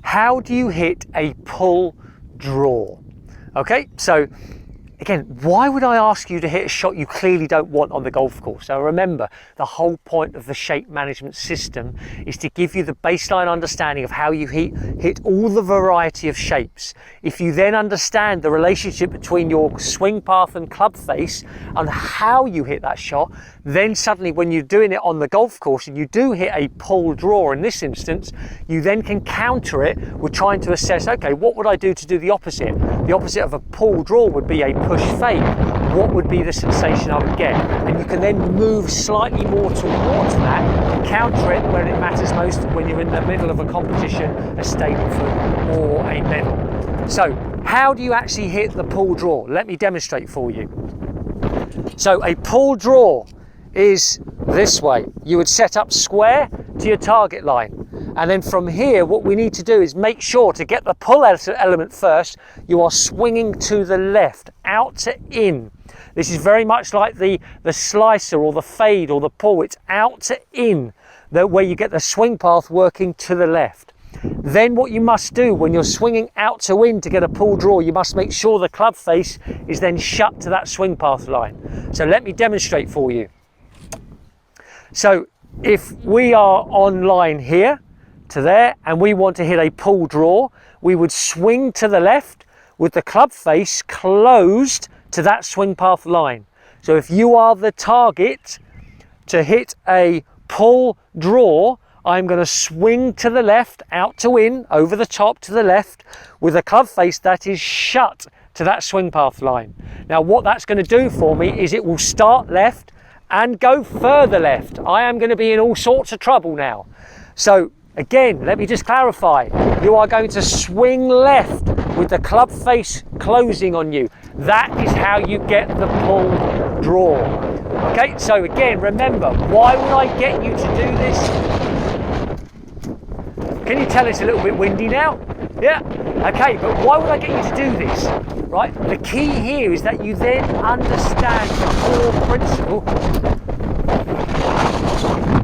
how do you hit a pull draw? Okay, so again, why would I ask you to hit a shot you clearly don't want on the golf course? So remember, the whole point of the shape management system is to give you the baseline understanding of how you hit all the variety of shapes. If you then understand the relationship between your swing path and club face and how you hit that shot, then suddenly when you're doing it on the golf course and you do hit a pull draw in this instance, you then can counter it with trying to assess, okay, what would I do to do the opposite? The opposite of a pull draw would be a push fade. What would be the sensation I would get? And you can then move slightly more towards that to counter it when it matters most, when you're in the middle of a competition, a Stableford or a medal. So how do you actually hit the pull draw? Let me demonstrate for you. So a pull draw is this way. You would set up square to your target line. And then from here, what we need to do is make sure to get the pull element first, you are swinging to the left, out to in. This is very much like the slicer or the fade or the pull. It's out to in, where you get the swing path working to the left. Then what you must do when you're swinging out to in to get a pull draw, you must make sure the club face is then shut to that swing path line. So let me demonstrate for you. So if we are on line here to there and we want to hit a pull draw, we would swing to the left with the club face closed to that swing path line. So if you are the target to hit a pull draw, I'm going to swing to the left, out to in, over the top to the left with a club face that is shut to that swing path line. Now what that's going to do for me is it will start left and go further left. I am going to be in all sorts of trouble now. So again, let me just clarify. You are going to swing left with the club face closing on you. That is how you get the pull draw. Okay, so again, remember, why would I get you to do this? Can you tell it's a little bit windy now? Yeah, okay, but why would I get you to do this? Right, the key here is that you then understand the core principle.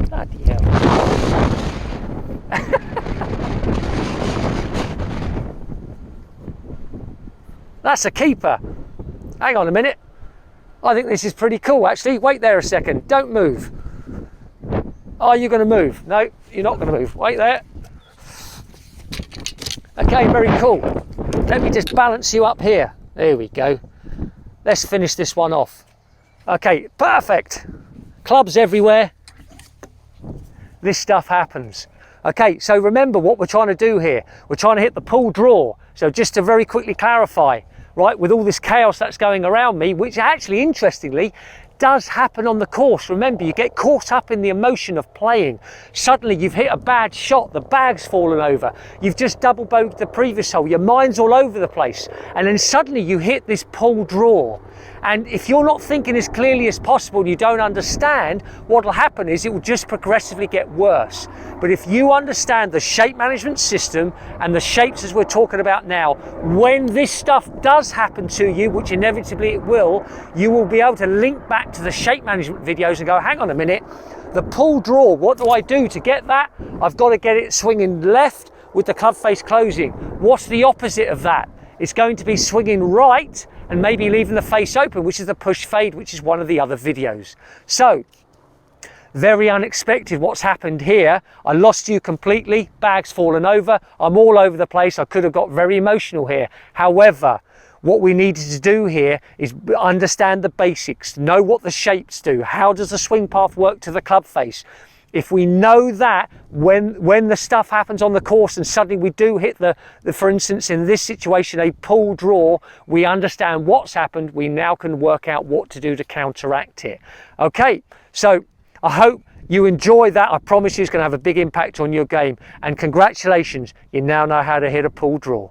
Bloody hell. That's a keeper. Hang on a minute. I think this is pretty cool actually. Wait there a second, don't move. Are you going to move? No, you're not going to move. Wait there. Okay, very cool. Let me just balance you up here. There we go. Let's finish this one off. Okay, perfect. Clubs everywhere. This stuff happens. Okay, so remember what we're trying to do here. We're trying to hit the pull draw. So just to very quickly clarify, right, with all this chaos that's going around me, which actually, interestingly, does happen on the course. Remember, you get caught up in the emotion of playing. Suddenly you've hit a bad shot, the bag's fallen over, you've just double bogeyed the previous hole, your mind's all over the place, and then suddenly you hit this pull draw. And if you're not thinking as clearly as possible and you don't understand, what will happen is it will just progressively get worse. But if you understand the shape management system and the shapes as we're talking about now, when this stuff does happen to you, which inevitably it will, you will be able to link back to the shape management videos and go, hang on a minute, the pull draw, what do I do to get that? I've got to get it swinging left with the club face closing. What's the opposite of that? It's going to be swinging right and maybe leaving the face open, which is the push fade, which is one of the other videos. So, very unexpected what's happened here. I lost you completely, bag's fallen over, I'm all over the place, I could have got very emotional here. However, what we needed to do here is understand the basics, know what the shapes do, how does the swing path work to the club face. If we know that, when the stuff happens on the course and suddenly we do hit the, for instance, in this situation, a pull draw, we understand what's happened, we now can work out what to do to counteract it. Okay, so I hope you enjoy that. I promise you it's going to have a big impact on your game. And congratulations, you now know how to hit a pull draw.